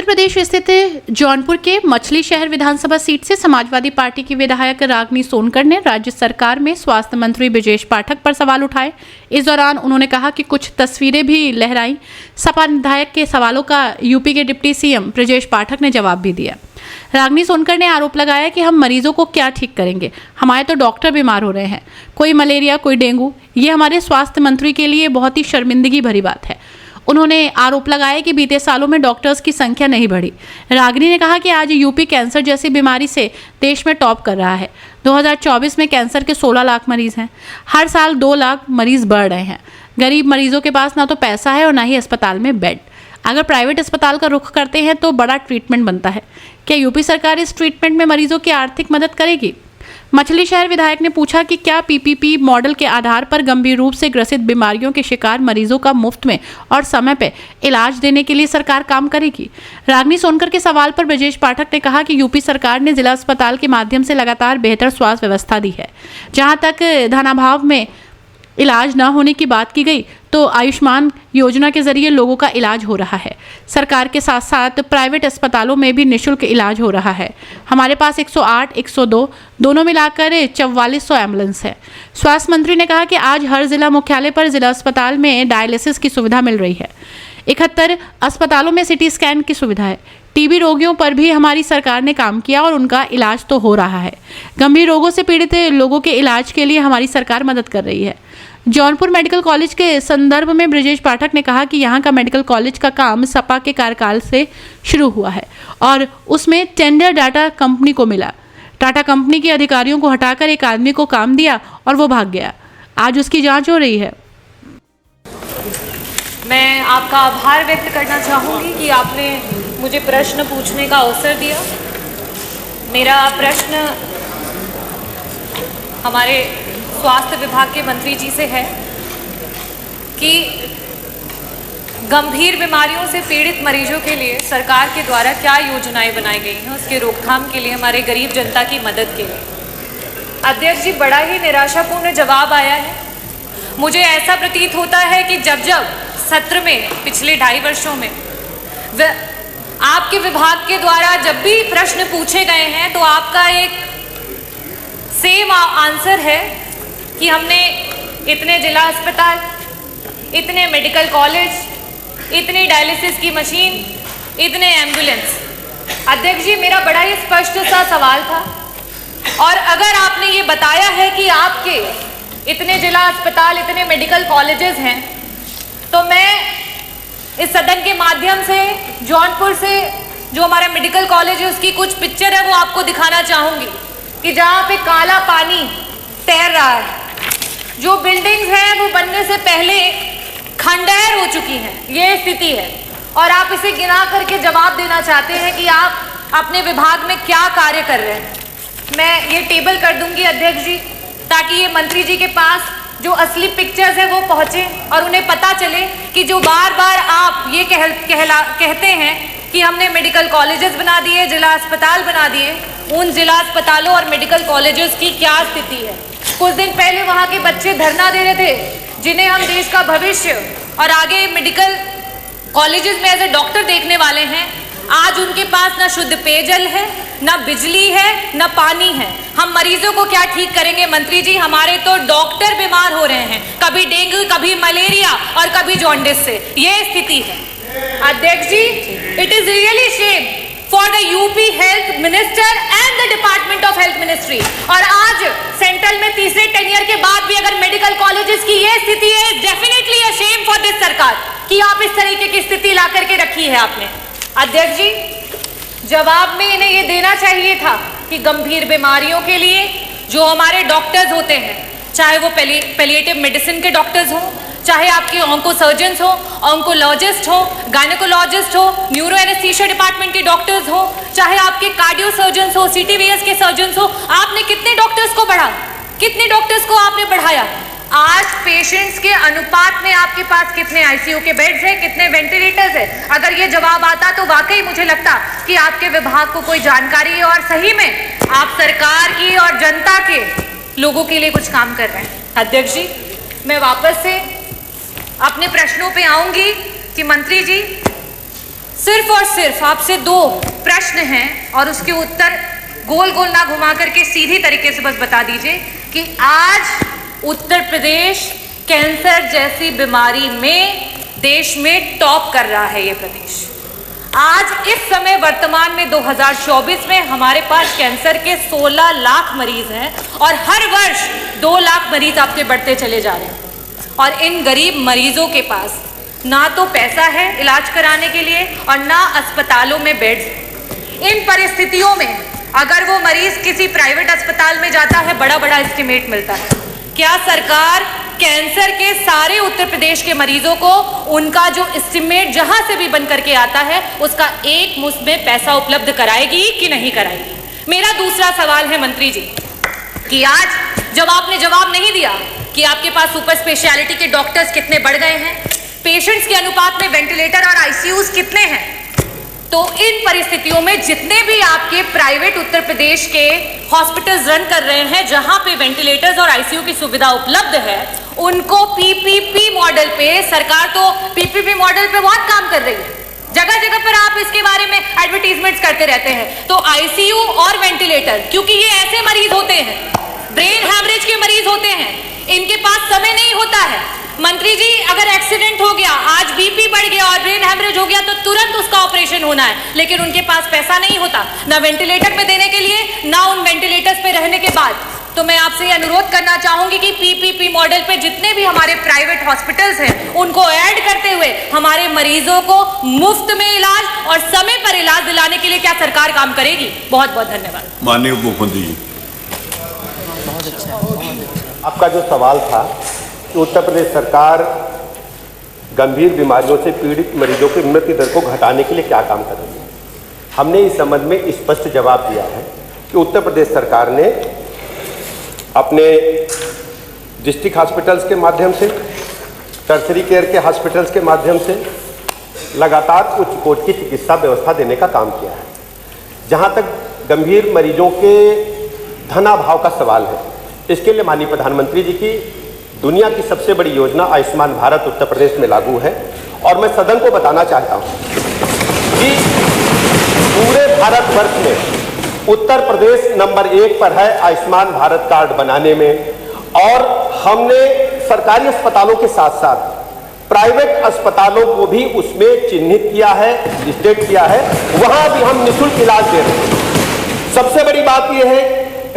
उत्तर प्रदेश स्थित जौनपुर के मछली शहर विधानसभा सीट से समाजवादी पार्टी की विधायक रागिनी सोनकर ने राज्य सरकार में स्वास्थ्य मंत्री ब्रजेश पाठक पर सवाल उठाए। इस दौरान उन्होंने कहा कि कुछ तस्वीरें भी लहराई। सपा विधायक के सवालों का यूपी के डिप्टी सीएम ब्रजेश पाठक ने जवाब भी दिया। रागिनी सोनकर ने आरोप लगाया कि हम मरीजों को क्या ठीक करेंगे, हमारे तो डॉक्टर बीमार हो रहे हैं, कोई मलेरिया कोई डेंगू। ये हमारे स्वास्थ्य मंत्री के लिए बहुत ही शर्मिंदगी भरी बात है। उन्होंने आरोप लगाया कि बीते सालों में डॉक्टर्स की संख्या नहीं बढ़ी। रागिनी ने कहा कि आज यूपी कैंसर जैसी बीमारी से देश में टॉप कर रहा है। 2024 में कैंसर के 16 लाख मरीज हैं। हर साल 2 लाख मरीज बढ़ रहे हैं। गरीब मरीजों के पास ना तो पैसा है और ना ही अस्पताल में बेड। अगर प्राइवेट अस्पताल का रुख करते हैं तो बड़ा ट्रीटमेंट बनता है। क्या यूपी सरकार इस ट्रीटमेंट में मरीजों की आर्थिक मदद करेगी? मछली शहर विधायक ने पूछा कि क्या पीपीपी मॉडल के आधार पर गंभीर रूप से ग्रसित बीमारियों के शिकार मरीजों का मुफ्त में और समय पर इलाज देने के लिए सरकार काम करेगी। रागिनी सोनकर के सवाल पर ब्रजेश पाठक ने कहा कि यूपी सरकार ने जिला अस्पताल के माध्यम से लगातार बेहतर स्वास्थ्य व्यवस्था दी है। जहां तक धनाभाव में इलाज न होने की बात की गई तो आयुष्मान योजना के जरिए लोगों का इलाज हो रहा है। सरकार के साथ साथ प्राइवेट अस्पतालों में भी निःशुल्क इलाज हो रहा है। हमारे पास 108, 102 दोनों मिलाकर 4400 एम्बुलेंस है। स्वास्थ्य मंत्री ने कहा कि आज हर जिला मुख्यालय पर जिला अस्पताल में डायलिसिस की सुविधा मिल रही है। 71 अस्पतालों में सिटी स्कैन की सुविधा है। टीबी रोगियों पर भी हमारी सरकार ने काम किया और उनका इलाज तो हो रहा है। गंभीर रोगों से पीड़ित लोगों के इलाज के लिए हमारी सरकार मदद कर रही है। जौनपुर मेडिकल कॉलेज के संदर्भ में ब्रजेश पाठक ने कहा कि यहाँ का मेडिकल कॉलेज का काम सपा के कार्यकाल से शुरू हुआ है और उसमें टेंडर डाटा कंपनी को मिला। टाटा कंपनी के अधिकारियों को हटाकर एक आदमी को काम दिया और वो भाग गया। आज उसकी जांच हो रही है। मैं आपका आभार व्यक्त करना चाहूँगी कि आपने मुझे प्रश्न पूछने का अवसर दिया। मेरा प्रश्न हमारे स्वास्थ्य विभाग के मंत्री जी से है कि गंभीर बीमारियों से पीड़ित मरीजों के लिए सरकार के द्वारा क्या योजनाएं बनाई गई हैं उसके रोकथाम के लिए, हमारे गरीब जनता की मदद के लिए। अध्यक्ष जी, बड़ा ही निराशापूर्ण जवाब आया है। मुझे ऐसा प्रतीत होता है कि जब जब सत्र में पिछले 2.5 वर्षों में आपके विभाग के द्वारा जब भी प्रश्न पूछे गए हैं तो आपका एक सेम आंसर है कि हमने इतने जिला अस्पताल, इतने मेडिकल कॉलेज, इतनी डायलिसिस की मशीन, इतने एम्बुलेंस। अध्यक्ष जी, मेरा बड़ा ही स्पष्ट सा सवाल था और अगर आपने ये बताया है कि आपके इतने जिला अस्पताल, इतने मेडिकल कॉलेजेस हैं, तो मैं इस सदन के माध्यम से जौनपुर से जो हमारा मेडिकल कॉलेज है उसकी कुछ पिक्चर है वो आपको दिखाना चाहूँगी कि जहाँ पे काला पानी तैर रहा है। जो बिल्डिंग्स हैं वो बनने से पहले खंडहर हो चुकी हैं, ये स्थिति है। और आप इसे गिना करके जवाब देना चाहते हैं कि आप अपने विभाग में क्या कार्य कर रहे हैं। मैं ये टेबल कर दूंगी अध्यक्ष जी, ताकि ये मंत्री जी के पास जो असली पिक्चर्स है वो पहुंचे और उन्हें पता चले कि जो बार बार आप ये कहते हैं कि हमने मेडिकल कॉलेजेस बना दिए, जिला अस्पताल बना दिए, उन जिला अस्पतालों और मेडिकल कॉलेजेस की क्या स्थिति है। कुछ दिन पहले वहाँ के बच्चे धरना दे रहे थे जिन्हें हम देश का भविष्य और आगे मेडिकल कॉलेजेस में एज ए डॉक्टर देखने वाले हैं। आज उनके पास ना शुद्ध पेयजल है, ना बिजली है, ना पानी है। हम मरीजों को क्या ठीक करेंगे मंत्री जी? हमारे तो डॉक्टर बीमार हो रहे हैं, कभी डेंगू, कभी मलेरिया और कभी जॉन्डिस से। ये स्थिति है अध्यक्ष जी। It is really shame for the UP health minister and the department of health ministry. और आज सेंट्रल में तीसरे टेन्योर के बाद भी अगर मेडिकल कॉलेजेस की ये स्थिति है, definitely a shame for this सरकार कि आप इस तरीके की स्थिति ला करके रखी है आपने। अध्यक्ष जी, जवाब में इन्हें ये देना चाहिए था कि गंभीर बीमारियों के लिए जो हमारे डॉक्टर्स होते हैं, चाहे वो पैलिएटिव मेडिसिन के डॉक्टर्स हों, चाहे आपके ऑन्को सर्जन्स हो, ऑन्कोलॉजिस्ट हो, गायनेकोलॉजिस्ट हो, न्यूरो एनेस्थीसिया डिपार्टमेंट के डॉक्टर्स हो, चाहे आपके कार्डियो सर्जन्स हो, सीटीवीएस के सर्जन्स हो, आपने कितने डॉक्टर्स को बढ़ा, कितने डॉक्टर्स को आपने बढ़ाया? आज पेशेंट्स के अनुपात में आपके पास कितने आईसीयू के बेड्स हैं, कितने वेंटिलेटर्स हैं? अगर ये जवाब आता तो वाकई मुझे लगता कि आपके विभाग को कोई जानकारी है और सही में आप सरकार की और जनता के लोगों के लिए कुछ काम कर रहे हैं। अध्यक्ष जी, मैं वापस से अपने प्रश्नों पे आऊंगी कि मंत्री जी, सिर्फ और सिर्फ आपसे 2 प्रश्न हैं और उसके उत्तर गोल गोल ना घुमा करके सीधी तरीके से बस बता दीजिए कि आज उत्तर प्रदेश कैंसर जैसी बीमारी में देश में टॉप कर रहा है। ये प्रदेश आज इस समय वर्तमान में 2024 में हमारे पास कैंसर के 16 लाख मरीज हैं और हर वर्ष 2 लाख मरीज आपके बढ़ते चले जा रहे हैं। और इन गरीब मरीजों के पास ना तो पैसा है इलाज कराने के लिए और ना अस्पतालों में बेड्स। इन परिस्थितियों में अगर वो मरीज किसी प्राइवेट अस्पताल में जाता है, बड़ा बड़ा एस्टिमेट मिलता है। क्या सरकार कैंसर के सारे उत्तर प्रदेश के मरीजों को उनका जो एस्टिमेट जहां से भी बन करके आता है उसका एक मुश्त में पैसा उपलब्ध कराएगी कि नहीं कराएगी? मेरा दूसरा सवाल है मंत्री जी कि आज जब आपने जवाब नहीं दिया कि आपके पास सुपर स्पेशलिटी के डॉक्टर्स कितने बढ़ गए हैं, पेशेंट्स के अनुपात में वेंटिलेटर और आईसीयूज कितने हैं, तो इन परिस्थितियों में जितने भी आपके प्राइवेट उत्तर प्रदेश के हॉस्पिटल्स रन कर रहे हैं जहां पे वेंटिलेटर्स और आईसीयू की सुविधा उपलब्ध है, उनको पीपीपी मॉडल पे, सरकार तो पीपीपी मॉडल पे बहुत काम कर रही है, जगह जगह पर आप इसके बारे में एडवर्टीजमेंट्स करते रहते हैं। तो आईसीयू और वेंटिलेटर, क्योंकि ये ऐसे मरीज होते हैं, ब्रेन हैमरेज के मरीज होते हैं, इनके पास समय नहीं होता है। मंत्री जी, अगर एक्सीडेंट हो गया, आज बीपी बढ़ गया और ब्रेन हैमरेज हो गया तो तुरंत उसका ऑपरेशन होना है, लेकिन उनके पास पैसा नहीं होता ना वेंटिलेटर पे देने के लिए ना उन वेंटिलेटर्स पे रहने के बाद। तो मैं आपसे अनुरोध करना चाहूंगी कि पीपीपी मॉडल पे जितने भी हमारे प्राइवेट हॉस्पिटल्स हैं उनको ऐड करते हुए हमारे मरीजों को मुफ्त में इलाज और समय पर इलाज दिलाने के लिए क्या सरकार काम करेगी? बहुत बहुत धन्यवाद। माननीय उप मुख्यमंत्री जी। आपका जो सवाल था कि उत्तर प्रदेश सरकार गंभीर बीमारियों से पीड़ित मरीजों की मृत्यु दर को घटाने के लिए क्या काम कर रही है, हमने इस संबंध में स्पष्ट जवाब दिया है कि उत्तर प्रदेश सरकार ने अपने डिस्ट्रिक्ट हॉस्पिटल्स के माध्यम से, टर्शरी केयर के हॉस्पिटल्स के माध्यम से लगातार उच्च कोटि की चिकित्सा व्यवस्था देने का काम किया है। जहाँ तक गंभीर मरीजों के धनाभाव का सवाल है, इसके लिए माननीय प्रधानमंत्री जी की दुनिया की सबसे बड़ी योजना आयुष्मान भारत उत्तर प्रदेश में लागू है। और मैं सदन को बताना चाहता हूँ कि पूरे भारतवर्ष में उत्तर प्रदेश नंबर 1 पर है आयुष्मान भारत कार्ड बनाने में। और हमने सरकारी अस्पतालों के साथ साथ प्राइवेट अस्पतालों को भी उसमें चिन्हित किया है, स्टेट किया है, वहाँ भी हम निःशुल्क इलाज दे रहे हैं। सबसे बड़ी बात यह है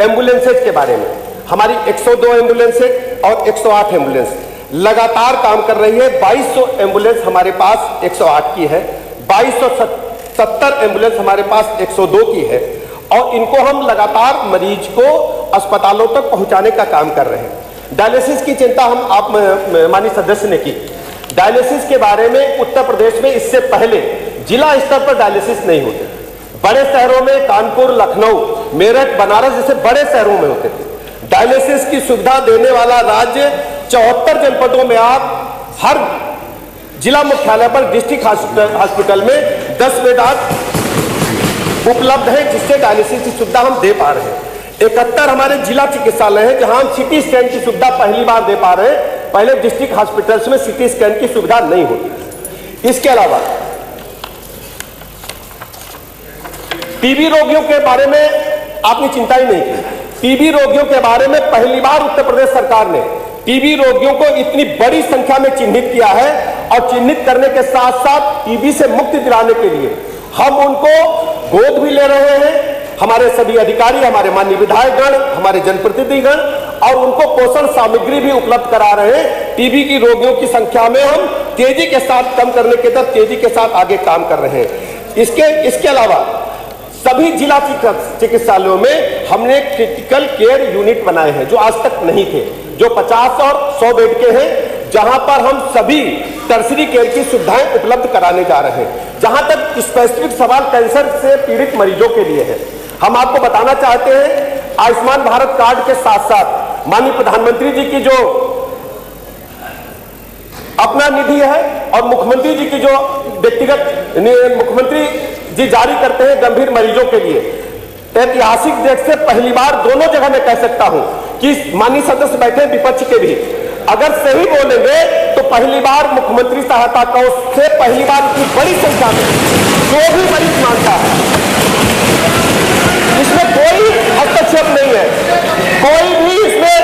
एम्बुलेंसेज के बारे में, हमारी 102 एम्बुलेंसेज और 108 एम्बुलेंस लगातार काम कर रही है। 2200 एम्बुलेंस हमारे पास 108 की है, 2270 एम्बुलेंस हमारे पास 102 की है और इनको हम लगातार मरीज को अस्पतालों तक पहुंचाने का काम कर रहे हैं। डायलिसिस की चिंता हम आप माननीय सदस्य ने की। डायलिसिस के बारे में उत्तर प्रदेश में इससे पहले जिला स्तर पर डायलिसिस नहीं होते। बड़े शहरों में कानपुर, लखनऊ, मेरठ, बनारस जैसे बड़े शहरों में होते थे। डायलिसिस की सुविधा देने वाला राज्य 74 जनपदों में आप हर जिला मुख्यालय पर डिस्ट्रिक्ट हॉस्पिटल में 10 बेड उपलब्ध है, जिससे डायलिसिस की सुविधा हम दे पा रहे हैं। 71 हमारे जिला चिकित्सालय हैं जहां हम सीटी स्कैन की सुविधा पहली बार दे पा रहे हैं। पहले डिस्ट्रिक्ट हॉस्पिटल्स में सीटी स्कैन की सुविधा नहीं होती। इसके अलावा टीबी रोगियों के बारे में आपने चिंता ही नहीं की। टीबी रोगियों के बारे में पहली बार उत्तर प्रदेश सरकार ने टीबी रोगियों को इतनी बड़ी संख्या में चिन्हित किया है और चिन्हित करने के साथ साथ टीबी से मुक्ति दिलाने के लिए हम उनको गोद भी ले रहे हैं। हमारे सभी अधिकारी, हमारे माननीय विधायकगण, हमारे जनप्रतिनिधिगण और उनको पोषण सामग्री भी उपलब्ध करा रहे हैं। टीबी की रोगियों की संख्या में हम तेजी के साथ कम करने के तरफ तेजी के साथ आगे काम कर रहे हैं। इसके अलावा सभी जिला चिकित्सालयों में हमने क्रिटिकल केयर यूनिट बनाए हैं जो आज तक नहीं थे, जो 50 और 100 बेड के हैं, जहां पर हम सभी टर्शरी केयर की सुविधाएं उपलब्ध कराने जा रहे हैं। जहां तक स्पेसिफिक सवाल कैंसर से पीड़ित मरीजों के लिए है, हम आपको बताना चाहते हैं आयुष्मान भारत कार्ड के साथ साथ माननीय प्रधानमंत्री जी की जो अपना निधि है और मुख्यमंत्री जी की जो व्यक्तिगत मुख्यमंत्री जी जारी करते हैं गंभीर मरीजों के लिए, ऐतिहासिक देख से पहली बार दोनों जगह मैं कह सकता हूं कि माननीय सदस्य बैठे विपक्ष के भी, अगर सही बोलेंगे तो पहली बार मुख्यमंत्री सहायता कोष से पहली बार इतनी बड़ी संख्या में जो भी मरीज मांगता है, इसमें कोई हस्तक्षेप नहीं है, कोई भी इसमें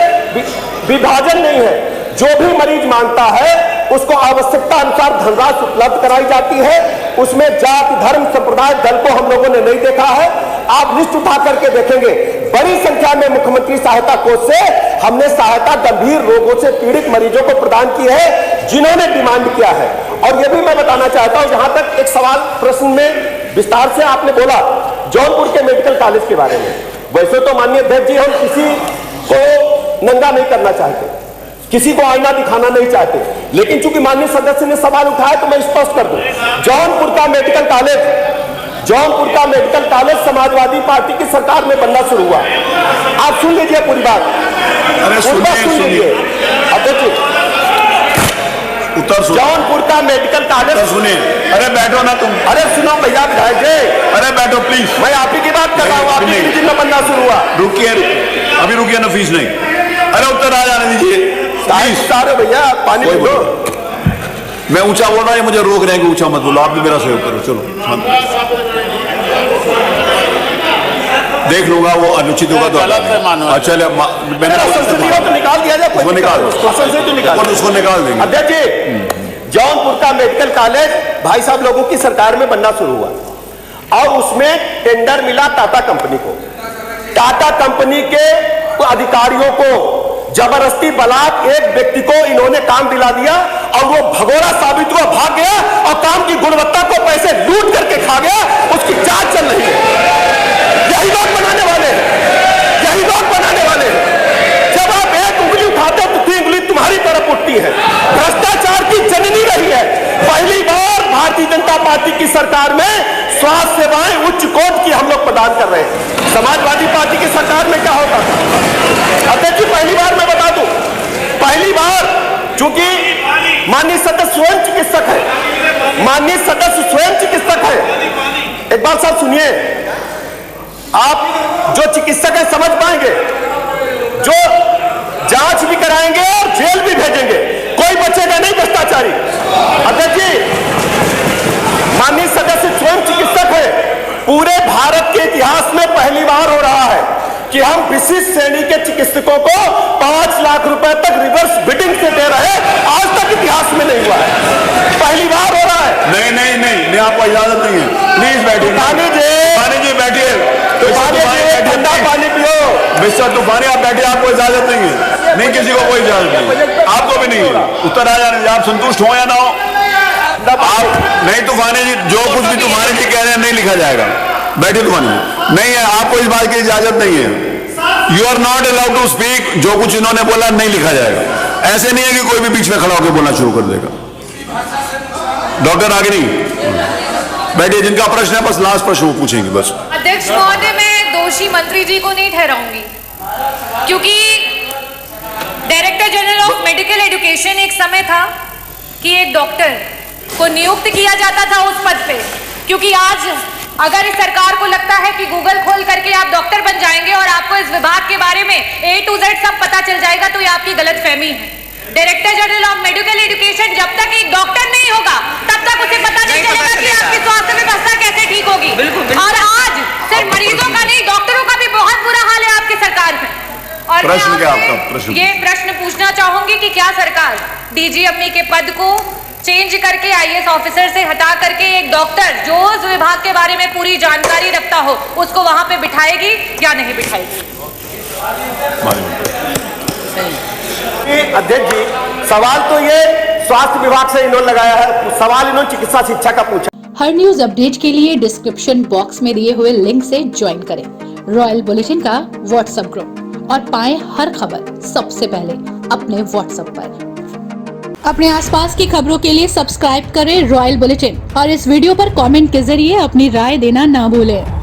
विभाजन नहीं है। जो भी मरीज मांगता है उसको आवश्यकता अनुसार धनराशि उपलब्ध कराई जाती है। उसमें जाति धर्म संप्रदाय दल को हम लोगों ने नहीं देखा है। आप लिस्ट उठा करके देखेंगे, बड़ी संख्या में मुख्यमंत्री सहायता कोष से हमने सहायता गंभीर रोगों से पीड़ित मरीजों को प्रदान की है जिन्होंने डिमांड किया है। और यह भी मैं बताना चाहता हूं, जहां तक एक सवाल प्रश्न में विस्तार से आपने बोला जौनपुर के मेडिकल कॉलेज के बारे में, वैसे तो माननीय अध्यक्ष जी हम किसी को नंगा नहीं करना चाहते, किसी को आईना दिखाना नहीं चाहते, लेकिन चूंकि माननीय सदस्य ने सवाल उठाया तो मैं स्पष्ट कर दूं, जौनपुर का मेडिकल कॉलेज समाजवादी पार्टी की सरकार में बनना शुरू हुआ। आप सुन लीजिए पूरी बात, सुन लीजिए अध्यक्ष, उत्तर जौनपुर का मेडिकल कॉलेज सुनिए। अरे बैठो ना तुम, अरे सुनो भैया विधायक जी, अरे बैठो प्लीज। मैं आप ही की बात कर रहा हूँ, आप ही दिन में बनना शुरू हुआ। रुकिए, अभी रुकिए ना, फीस नहीं। अरे उत्तर आ जाने दीजिए सारे भैया, पानी पी लो। मैं ऊंचा बोल रहा है, मुझे रोक रहे हैं कि ऊंचा मत बोलो। आप भी मेरा सहयोग करो, चलो देख लूंगा, वो अनुचित होगा तो अच्छा मैंने तो निकाल दिया जाए, उसको निकाल उसको निकाल देंगे। अध्यक्ष जी, जौनपुर का मेडिकल कॉलेज भाई साहब लोगों की सरकार में बनना शुरू हुआ और उसमें टेंडर मिला टाटा कंपनी को। टाटा कंपनी के अधिकारियों को जबरदस्ती बलात् एक व्यक्ति को इन्होंने काम दिला दिया और वो भगोड़ा साबित हुआ, भाग गया और काम की गुणवत्ता को पैसे लूट करके खा गया। उसकी जांच चल रही है। यही लोग बनाने वाले जब आप एक उंगली उठाते हो तो 3 उंगली तुम्हारी तरफ उठती है। भ्रष्टाचार की जननी रही है। पहली बार भारतीय जनता पार्टी की सरकार में स्वास्थ्य सेवाएं उच्च कोटि की हम लोग प्रदान कर रहे हैं। समाजवादी पार्टी की सरकार में क्या होता था अध्यक्ष जी? पहली बार मैं बता दूं, पहली बार चूंकि माननीय सदस्य स्वयं चिकित्सक है, एक बात साहब सुनिए, आप जो चिकित्सक है समझ पाएंगे, जो जांच भी कराएंगे और जेल भी भेजेंगे, कोई बचेगा नहीं भ्रष्टाचारी। अध्यक्ष जी, माननीय सदस्य स्वयं चिकित्सक है। पूरे भारत के इतिहास में पहली बार हो रहा है कि हम विशिष्ट श्रेणी के चिकित्सकों को 5 लाख रुपए तक रिवर्स बिडिंग से दे रहे हैं। आज तक इतिहास में नहीं हुआ है, पहली बार हो रहा है। नहीं, आपको इजाजत नहीं है, प्लीज बैठिए। पानी जी बैठिए, ठंडा पानी पियो। मिस्टर तूफानी आप बैठिए, आपको इजाजत नहीं है। नहीं, किसी को कोई इजाजत नहीं, आपको भी नहीं है। उत्तर आ जाने, आप संतुष्ट हो या ना हो। आप नहीं, तूफानी जी जो कुछ भी तूफानी जी कह रहे हैं नहीं लिखा जाएगा। बैठिए तूफानी जी, नहीं है, आपको इस बात की इजाजत नहीं है। You are not allowed to speak. जो कुछ इन्होंने बोला नहीं लिखा जाएगा। ऐसे नहीं है कि कोई भी बीच में खड़ा होकर बोलना शुरू कर देगा। डॉक्टर रागिनी बैठिए, जिनका प्रश्न है बस लास्ट प्रश्न वो पूछेंगे बस। अध्यक्ष महोदय, मैं दोषी मंत्री जी को नहीं ठहराऊंगी, क्योंकि director general of medical education एक समय था कि एक डॉक्टर को नियुक्त किया जाता था उस पद पे, क्योंकि आज अगर इस सरकार को लगता है कि गूगल खोल करके आप डॉक्टर बन जाएंगे और आपको इस विभाग के बारे में A to Z सब पता चल जाएगा, तो ये आपकी गलतफहमी है। Director general of medical education जब तक एक डॉक्टर नहीं होगा तब तक उसे पता नहीं चलेगा कि आपकी स्वास्थ्य व्यवस्था कैसे ठीक होगी। और आज सिर्फ मरीजों का नहीं, डॉक्टरों का भी बहुत बुरा हाल है आपकी सरकार में। और प्रश्न क्या आपका? प्रश्न ये प्रश्न पूछना चाहूंगी कि क्या सरकार डीजीएमई के पद को चेंज करके IAS ऑफिसर से हटा करके एक डॉक्टर जो उस विभाग के बारे में पूरी जानकारी रखता हो उसको वहां पे बिठाएगी या नहीं बिठाएगी? अध्यक्ष जी, सवाल तो ये स्वास्थ्य विभाग से इन्होंने लगाया है, सवाल इन्होंने चिकित्सा शिक्षा का पूछा। हर न्यूज अपडेट के लिए डिस्क्रिप्शन बॉक्स में दिए हुए लिंक से ज्वाइन करें रॉयल बुलेटिन का व्हाट्सएप ग्रुप और पाएं हर खबर सबसे पहले अपने व्हाट्सएप पर। अपने आसपास की खबरों के लिए सब्सक्राइब करें रॉयल बुलेटिन और इस वीडियो पर कमेंट के जरिए अपनी राय देना ना भूलें।